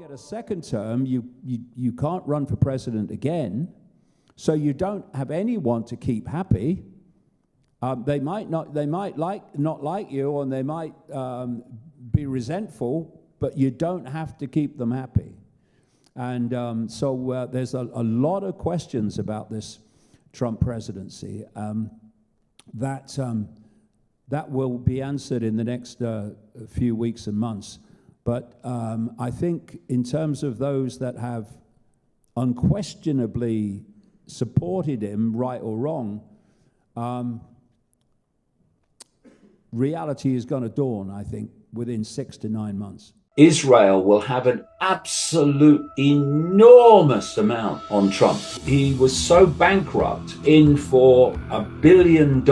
Get a second term, you can't run for president again, so you don't have anyone to keep happy. They might not like you, and they might be resentful, but you don't have to keep them happy. And so there's a lot of questions about this Trump presidency that will be answered in the next few weeks and months. But I think in terms of those that have unquestionably supported him, right or wrong, reality is going to dawn, I think, within 6 to 9 months. Israel will have an absolute enormous amount on Trump. He was so bankrupt, in for $1 billion.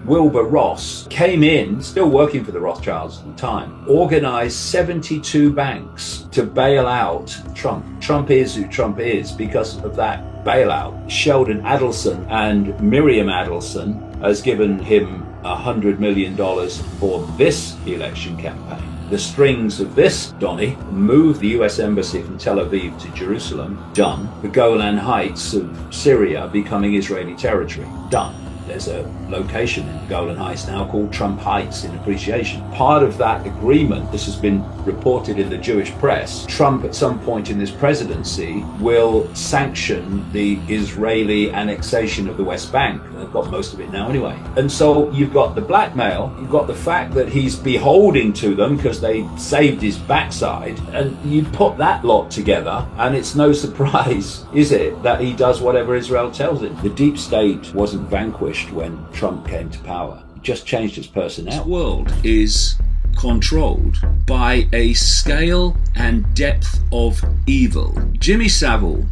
Wilbur Ross came in, still working for the Rothschilds at the time, organized 72 banks to bail out Trump. Trump is who Trump is because of that bailout. Sheldon Adelson and Miriam Adelson has given him $100 million for this election campaign. The strings of this, Donny, moved the US Embassy from Tel Aviv to Jerusalem, done. The Golan Heights of Syria becoming Israeli territory, done. There's a location in the Golan Heights now called Trump Heights in appreciation. Part of that agreement, this has been reported in the Jewish press, Trump at some point in this presidency will sanction the Israeli annexation of the West Bank. They've got most of it now anyway. And so you've got the blackmail, you've got the fact that he's beholding to them because they saved his backside, and you put that lot together and it's no surprise, is it, that he does whatever Israel tells him. The deep state wasn't vanquished when Trump came to power. It just changed its personnel. The world is controlled by a scale and depth of evil. Jimmy Savile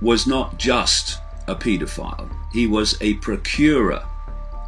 was not just a paedophile. He was a procurer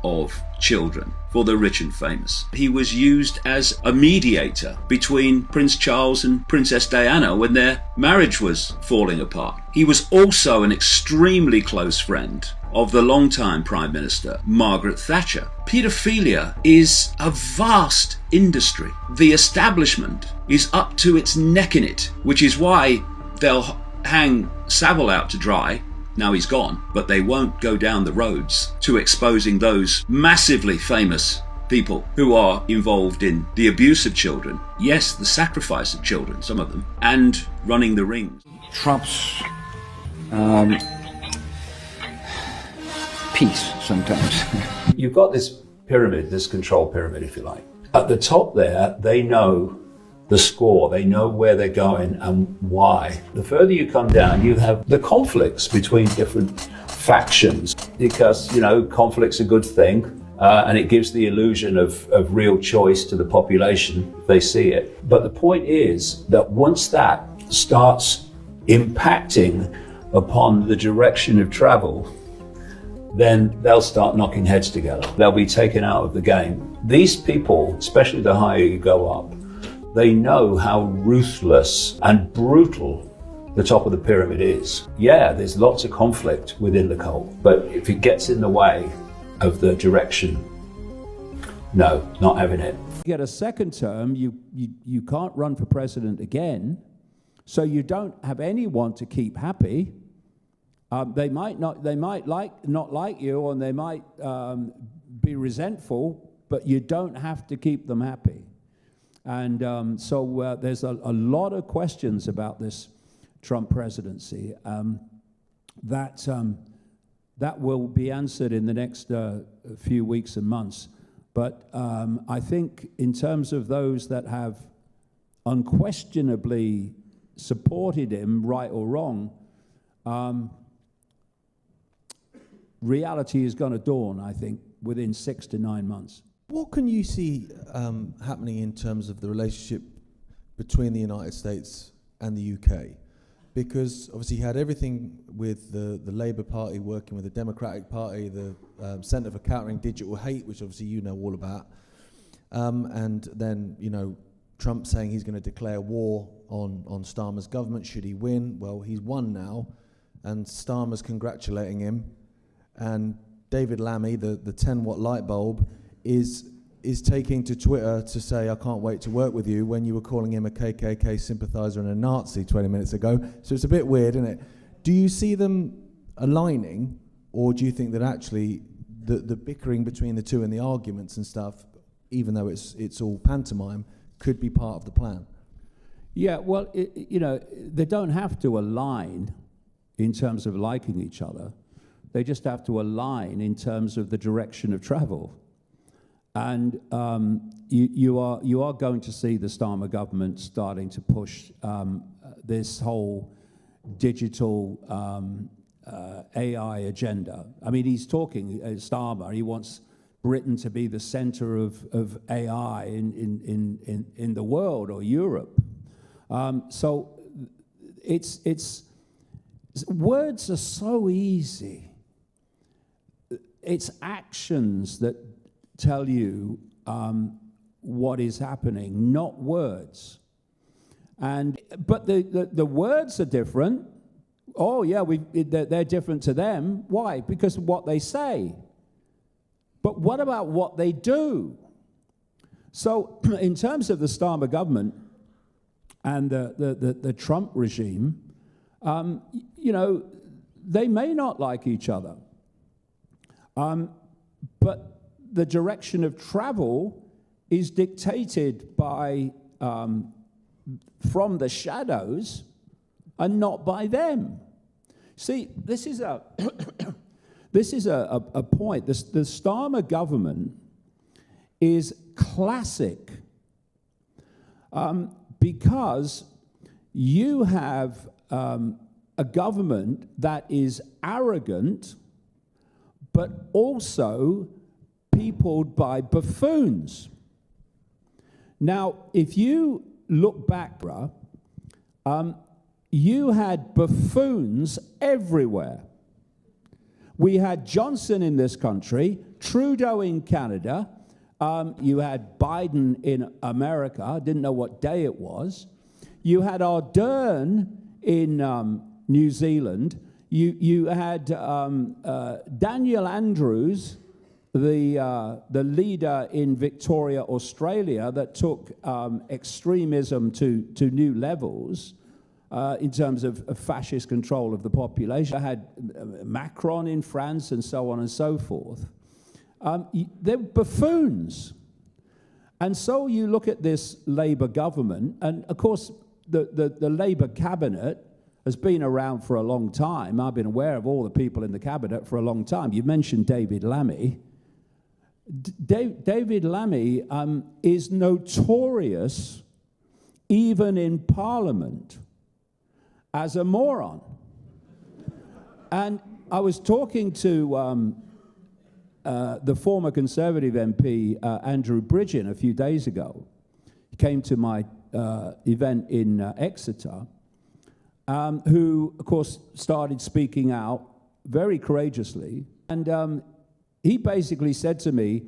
of children for the rich and famous. He was used as a mediator between Prince Charles and Princess Diana when their marriage was falling apart. He was also an extremely close friend of the longtime Prime Minister, Margaret Thatcher. Paedophilia is a vast industry. The establishment is up to its neck in it, which is why they'll hang Savile out to dry. Now he's gone, but they won't go down the roads to exposing those massively famous people who are involved in the abuse of children, yes, the sacrifice of children, some of them, and running the rings. Trump's peace sometimes. You've got this pyramid, this control pyramid, if you like. At the top there, they know the score, they know where they're going and why. The further you come down, you have the conflicts between different factions, because, you know, conflict's a good thing, and it gives the illusion of real choice to the population if they see it. But the point is that once that starts impacting upon the direction of travel, then they'll start knocking heads together. They'll be taken out of the game. These people, especially the higher you go up, they know how ruthless and brutal the top of the pyramid is. Yeah, there's lots of conflict within the cult, but if it gets in the way of the direction, no, not having it. Get a second term, you can't run for president again, so you don't have anyone to keep happy. They might not like you, and they might be resentful, but you don't have to keep them happy. And so there's a lot of questions about this Trump presidency that will be answered in the next few weeks and months. But I think in terms of those that have unquestionably supported him, right or wrong, reality is going to dawn, I think, within 6 to 9 months. What can you see happening in terms of the relationship between the United States and the UK? Because obviously you had everything with the Labour Party working with the Democratic Party, the Centre for Countering Digital Hate, which obviously you know all about, and then, you know, Trump saying he's going to declare war on Starmer's government should he win. Well, he's won now, and Starmer's congratulating him, and David Lammy, the 10-watt light bulb, is is taking to Twitter to say, I can't wait to work with you, when you were calling him a KKK sympathizer and a Nazi 20 minutes ago. So it's a bit weird, isn't it? Do you see them aligning, or do you think that actually the bickering between the two and the arguments and stuff, even though it's all pantomime, could be part of the plan? Yeah, well, they don't have to align in terms of liking each other. They just have to align in terms of the direction of travel. And you are going to see the Starmer government starting to push this whole digital AI agenda. I mean, he's talking, Starmer, he wants Britain to be the center of AI in the world or Europe. So it's words are so easy. It's actions that tell you what is happening, not words. But the words are different. Oh yeah, they're different to them. Why? Because of what they say. But what about what they do? So in terms of the Starmer government and the Trump regime, they may not like each other. But the direction of travel is dictated by from the shadows and not by them. See, this is a point. The Starmer government is classic because you have a government that is arrogant, but also peopled by buffoons. Now, if you look back, you had buffoons everywhere. We had Johnson in this country, Trudeau in Canada, you had Biden in America, didn't know what day it was. You had Ardern in New Zealand. You had Daniel Andrews, the leader in Victoria, Australia, that took extremism to new levels in terms of fascist control of the population. I had Macron in France and so on and so forth. They're buffoons. And so you look at this Labour government, and of course the Labour cabinet has been around for a long time. I've been aware of all the people in the cabinet for a long time. You mentioned David Lammy. David Lammy is notorious, even in Parliament, as a moron. And I was talking to the former Conservative MP, Andrew Bridgen, a few days ago. He came to my event in Exeter, who, of course, started speaking out very courageously. And he basically said to me,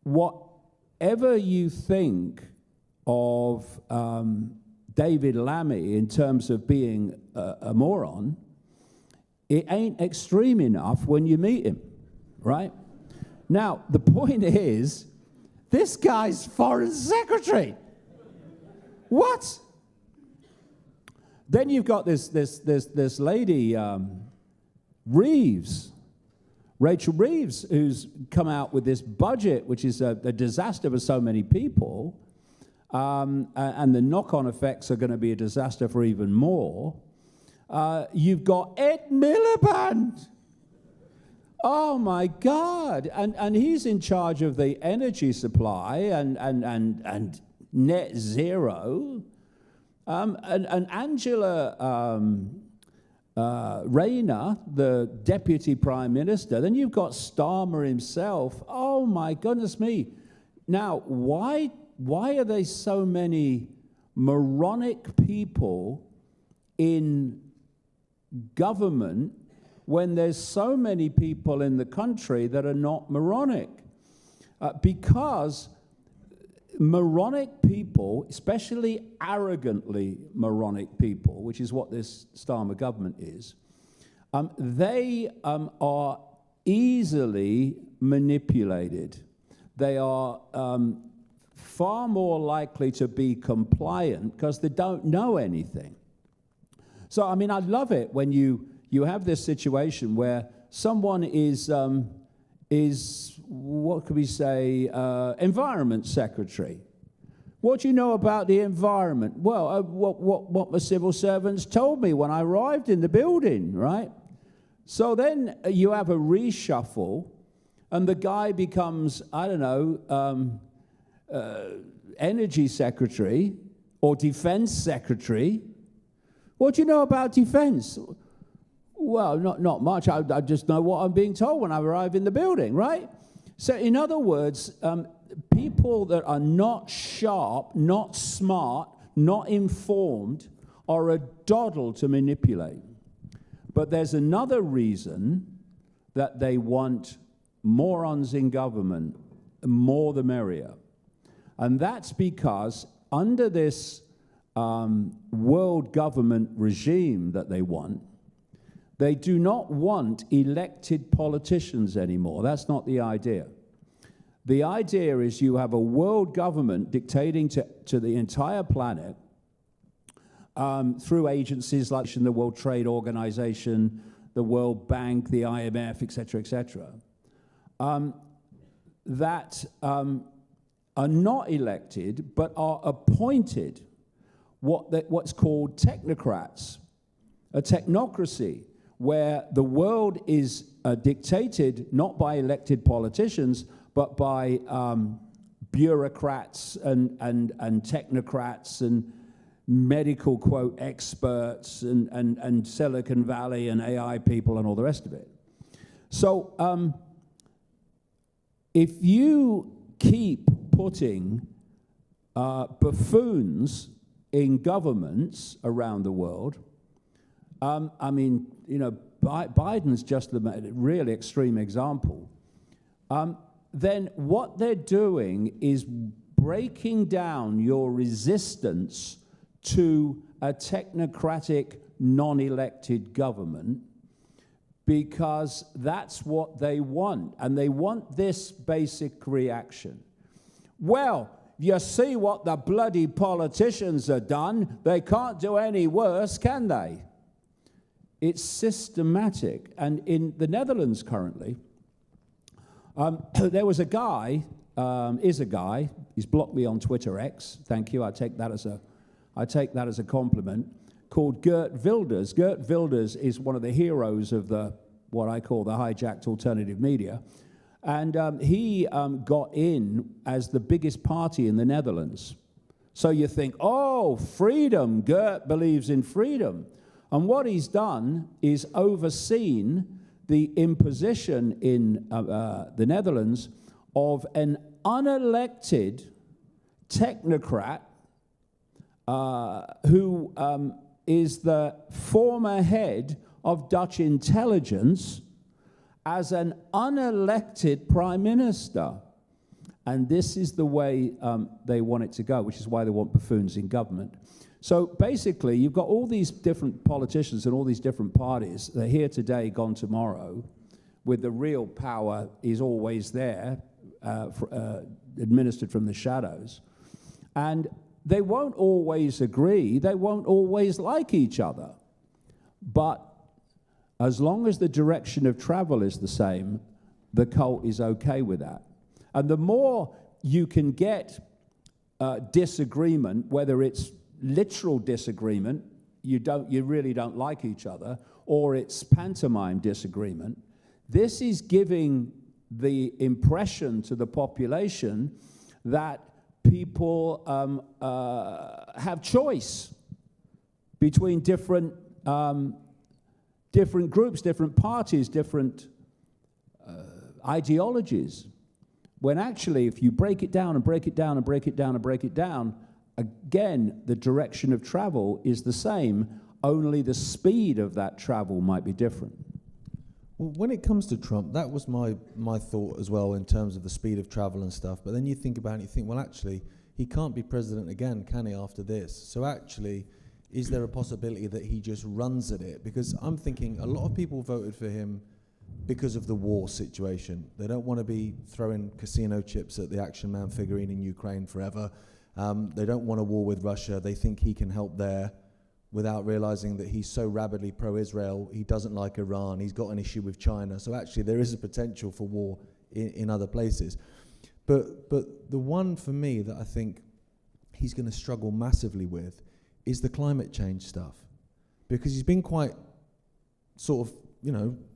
whatever you think of David Lammy in terms of being a moron, it ain't extreme enough when you meet him, right? Now, the point is, this guy's foreign secretary. What? Then you've got this lady, Reeves, Rachel Reeves, who's come out with this budget, which is a disaster for so many people, and the knock-on effects are going to be a disaster for even more. You've got Ed Miliband. Oh my God! And he's in charge of the energy supply and net zero. And Angela Rayner, the Deputy Prime Minister. Then you've got Starmer himself. Oh my goodness me! Now, why are there so many moronic people in government when there's so many people in the country that are not moronic? Because moronic people, especially arrogantly moronic people, which is what this Starmer government is, they are easily manipulated. they are far more likely to be compliant because they don't know anything. So, I mean, I love it when you have this situation where someone is what could we say, environment secretary. What do you know about the environment? Well, what my civil servants told me when I arrived in the building, right? So then you have a reshuffle, and the guy becomes, I don't know, energy secretary or defense secretary. What do you know about defense? Well, not much. I just know what I'm being told when I arrive in the building, right? So in other words, people that are not sharp, not smart, not informed are a doddle to manipulate. But there's another reason that they want morons in government, more the merrier. And that's because under this world government regime that they want, they do not want elected politicians anymore. That's not the idea. The idea is you have a world government dictating to the entire planet through agencies like the World Trade Organization, the World Bank, the IMF, et cetera, that are not elected but are appointed, what's called technocrats, a technocracy, where the world is dictated not by elected politicians, but by bureaucrats and technocrats and medical, quote, experts and Silicon Valley and AI people and all the rest of it. So if you keep putting buffoons in governments around the world, I mean, you know, Biden's just a really extreme example. Then what they're doing is breaking down your resistance to a technocratic, non-elected government, because that's what they want. And they want this basic reaction. Well, you see what the bloody politicians have done. They can't do any worse, can they? It's systematic. And in the Netherlands currently, there was a guy, he's blocked me on Twitter X, thank you, I take that as a compliment, called Geert Wilders. Geert Wilders is one of the heroes of what I call the hijacked alternative media. And he got in as the biggest party in the Netherlands. So you think, oh, freedom, Geert believes in freedom. And what he's done is overseen the imposition in the Netherlands of an unelected technocrat who is the former head of Dutch intelligence as an unelected prime minister. And this is the way they want it to go, which is why they want buffoons in government. So basically, you've got all these different politicians and all these different parties. They're here today, gone tomorrow, with the real power is always there, administered from the shadows. And they won't always agree. They won't always like each other. But as long as the direction of travel is the same, the cult is okay with that. And the more you can get disagreement, whether it's literal disagreement, you really don't like each other, or it's pantomime disagreement, this is giving the impression to the population that people have choice between different groups, different parties, different ideologies. When actually, if you break it down and break it down and break it down and break it down, again, the direction of travel is the same, only the speed of that travel might be different. Well, when it comes to Trump, that was my thought as well in terms of the speed of travel and stuff. But then you think about it, you think, well, actually, he can't be president again, can he, after this? So actually, is there a possibility that he just runs at it? Because I'm thinking a lot of people voted for him because of the war situation. They don't want to be throwing casino chips at the Action Man figurine in Ukraine forever. They don't want a war with Russia. They think he can help there without realizing that he's so rabidly pro-Israel. He doesn't like Iran. He's got an issue with China. So actually there is a potential for war in other places. But the one for me that I think he's going to struggle massively with is the climate change stuff. Because he's been quite sort of,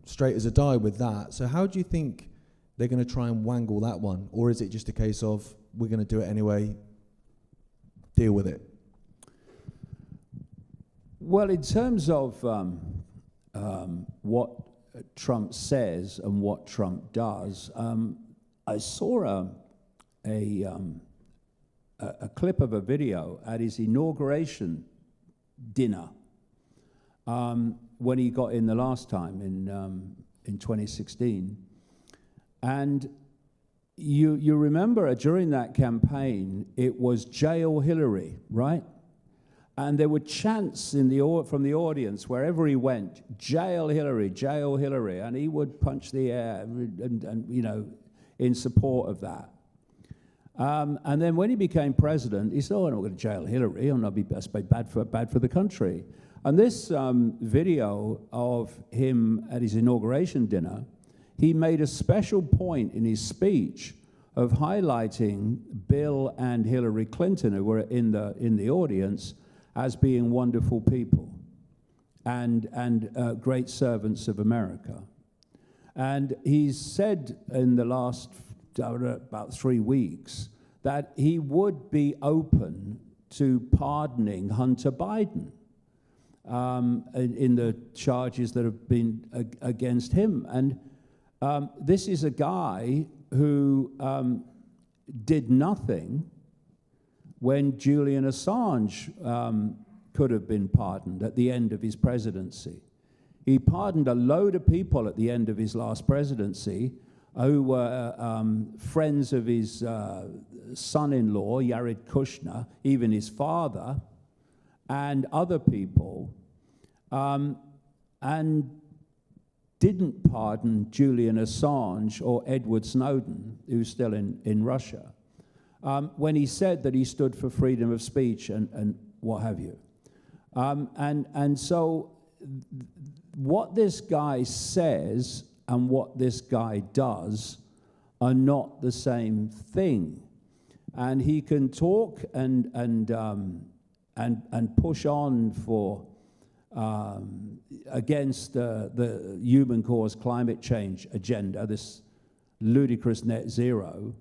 straight as a die with that. So how do you think they're going to try and wangle that one? Or is it just a case of, we're going to do it anyway, deal with it? Well, in terms of what Trump says and what Trump does, I saw a clip of a video at his inauguration dinner when he got in the last time in 2016. And you remember during that campaign, it was Jail Hillary, right? And there were chants from the audience wherever he went, Jail Hillary, Jail Hillary, and he would punch the air and in support of that. And then when he became president, he said, "Oh, I'm not going to jail Hillary. I'm not bad for the country." And this video of him at his inauguration dinner, he made a special point in his speech of highlighting Bill and Hillary Clinton, who were in the audience, as being wonderful people and great servants of America. And he's said in the last about 3 weeks that he would be open to pardoning Hunter Biden in the charges that have been against him. And this is a guy who did nothing when Julian Assange could have been pardoned at the end of his presidency. He pardoned a load of people at the end of his last presidency who were friends of his son-in-law, Jared Kushner, even his father, and other people, and didn't pardon Julian Assange or Edward Snowden, who's still in Russia, when he said that he stood for freedom of speech and what have you. And so what this guy says and what this guy does are not the same thing. And he can talk and push on for against the human caused climate change agenda, this ludicrous net zero.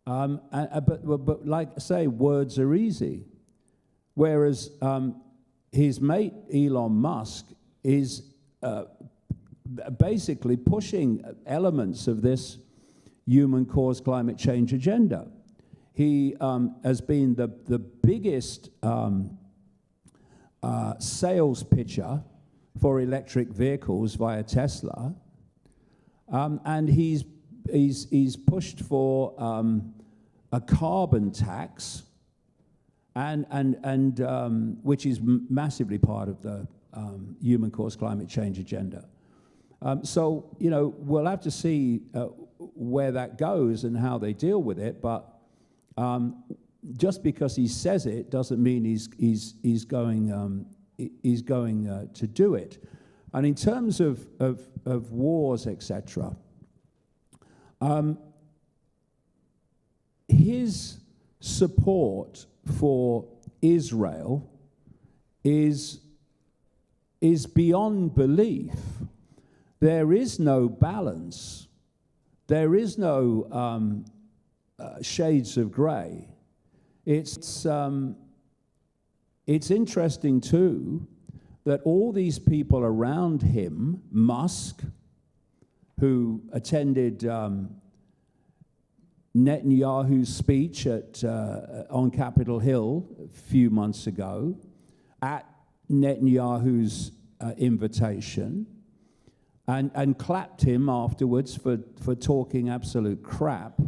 But like I say, words are easy. Whereas his mate Elon Musk is basically pushing elements of this human-caused climate change agenda. He has been the biggest sales pitcher for electric vehicles via Tesla, and he's pushed for a carbon tax, and which is massively part of the human-caused climate change agenda. So, we'll have to see where that goes and how they deal with it. But just because he says it doesn't mean he's going to do it. And in terms of wars, etc., his support for Israel is beyond belief. There is no balance. There is no shades of grey. It's interesting too that all these people around him, Musk, who attended Netanyahu's speech on Capitol Hill a few months ago, at Netanyahu's invitation, and clapped him afterwards for talking absolute crap.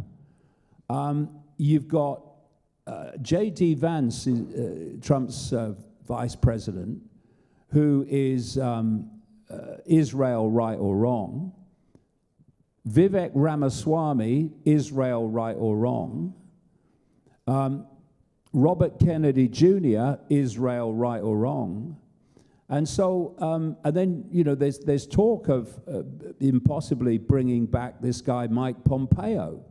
You've got J.D. Vance, Trump's vice president, who is Israel right or wrong, Vivek Ramaswamy, Israel right or wrong. Robert Kennedy Jr., Israel right or wrong. And so, and then, you know, there's talk of impossibly bringing back this guy, Mike Pompeo,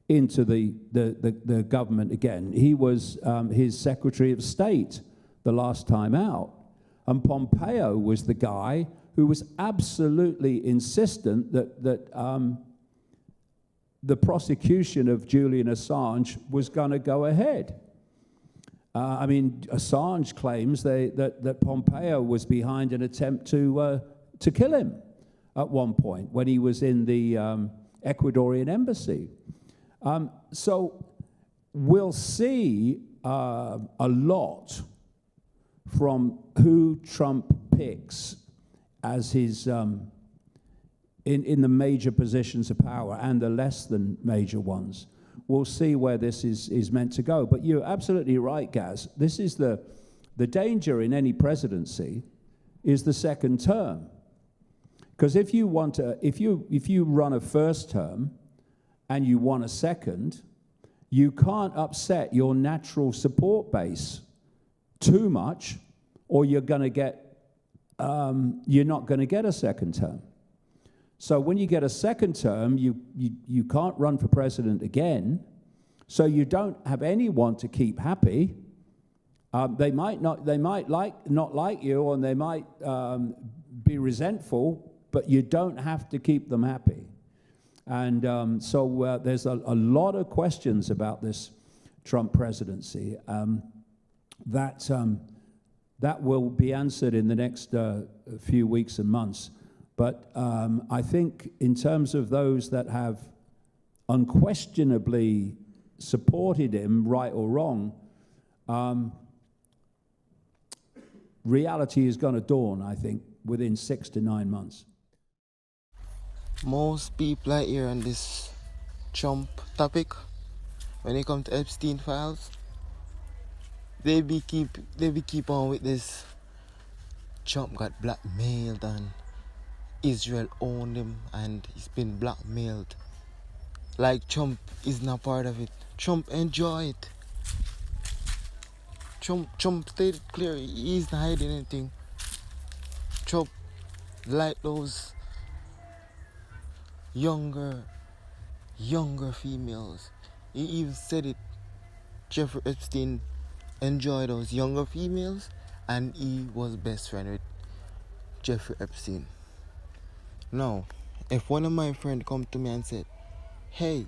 into the government again. He was his Secretary of State the last time out. And Pompeo was the guy who was absolutely insistent that the prosecution of Julian Assange was going to go ahead. I mean, Assange claims that Pompeo was behind an attempt to kill him at one point when he was in the Ecuadorian embassy. So we'll see a lot from who Trump picks as his in the major positions of power and the less than major ones. We'll see where this is meant to go. But you're absolutely right, Gaz. This is the danger in any presidency is the second term. Because if you run a first term and you want a second, you can't upset your natural support base too much, or you're not going to get a second term. So when you get a second term, you can't run for president again. So you don't have anyone to keep happy. They might not like you, or they might be resentful, but you don't have to keep them happy. And so there's a lot of questions about this Trump presidency that will be answered in the next few weeks and months. But I think in terms of those that have unquestionably supported him, right or wrong, reality is going to dawn, I think, within 6 to 9 months. Most people are here on this Trump topic. When it comes to Epstein files, they be keep on with this. Trump got blackmailed and Israel owned him and he's been blackmailed. Like Trump is not part of it. Trump enjoy it. Trump stated clear, he's not hiding anything. Trump like those younger females. He even said it. Jeffrey Epstein enjoyed those younger females and he was best friend with Jeffrey Epstein. Now, if one of my friends come to me and said, hey,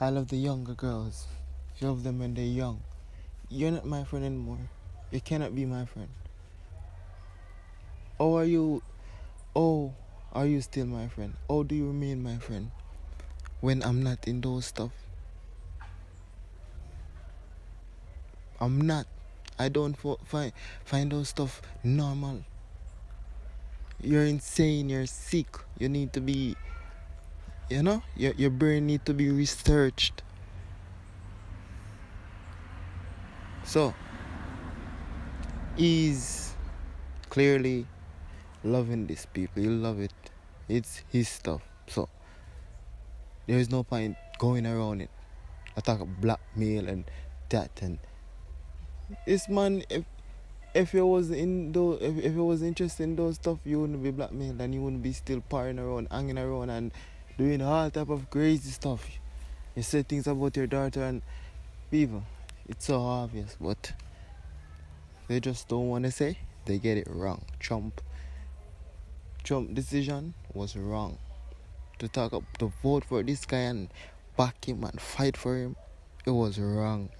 I love the younger girls, you love them when they're young, you're not my friend anymore. You cannot be my friend. Or are you still my friend? Or do you remain my friend when I'm not in those stuff? I'm not. I don't find those stuff normal. You're insane, you're sick. You need to be, your brain need to be researched. So, he's clearly loving these people. He love it. It's his stuff. So, there's no point going around it. I talk about blackmail and that and this man. If you was interested in those stuff, you wouldn't be blackmailed and you wouldn't be still partying around, hanging around and doing all type of crazy stuff. You say things about your daughter and people. It's so obvious, but they just don't want to say. They get it wrong. Trump decision was wrong. To vote for this guy and back him and fight for him, it was wrong.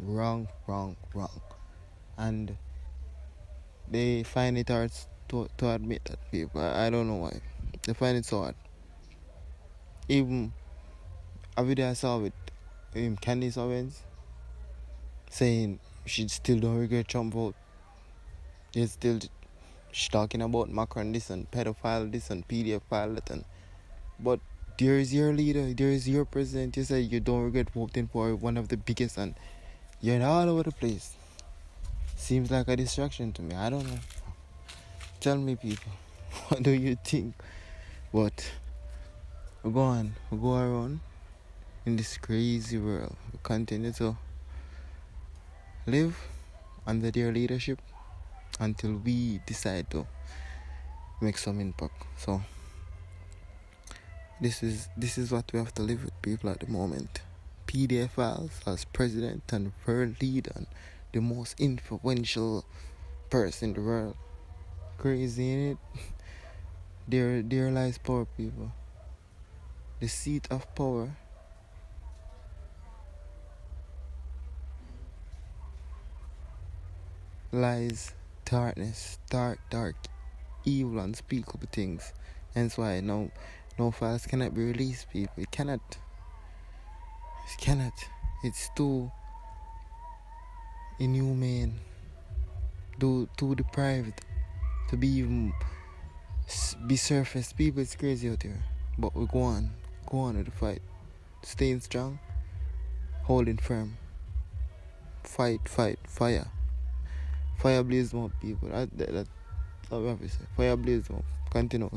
And they find it hard to admit that, people. I don't know why. They find it so hard. Even a video I saw with Candace Owens saying she still don't regret Trump vote. She's talking about Macron this and pedophile this and pedophile that. But there is your leader, there is your president. You say you don't regret voting for one of the biggest and you're all over the place. Seems like a distraction to me. I don't know. Tell me, people, what do you think? But we go around in this crazy world. We continue to live under their leadership until we decide to make some impact. So this is what we have to live with, people, at the moment. PDF files as president and world leader and the most influential person in the world. Crazy, ain't it? There lies power, people. The seat of power lies darkness, dark, evil, unspeakable things. Hence why no files cannot be released, people. It cannot. It's too inhumane, too deprived to be even be surfaced. People, it's crazy out there. But we go on with the fight. Staying strong, holding firm. Fight, fire. Fire blaze more, people. That's what we have to say. Fire blaze more. Continue.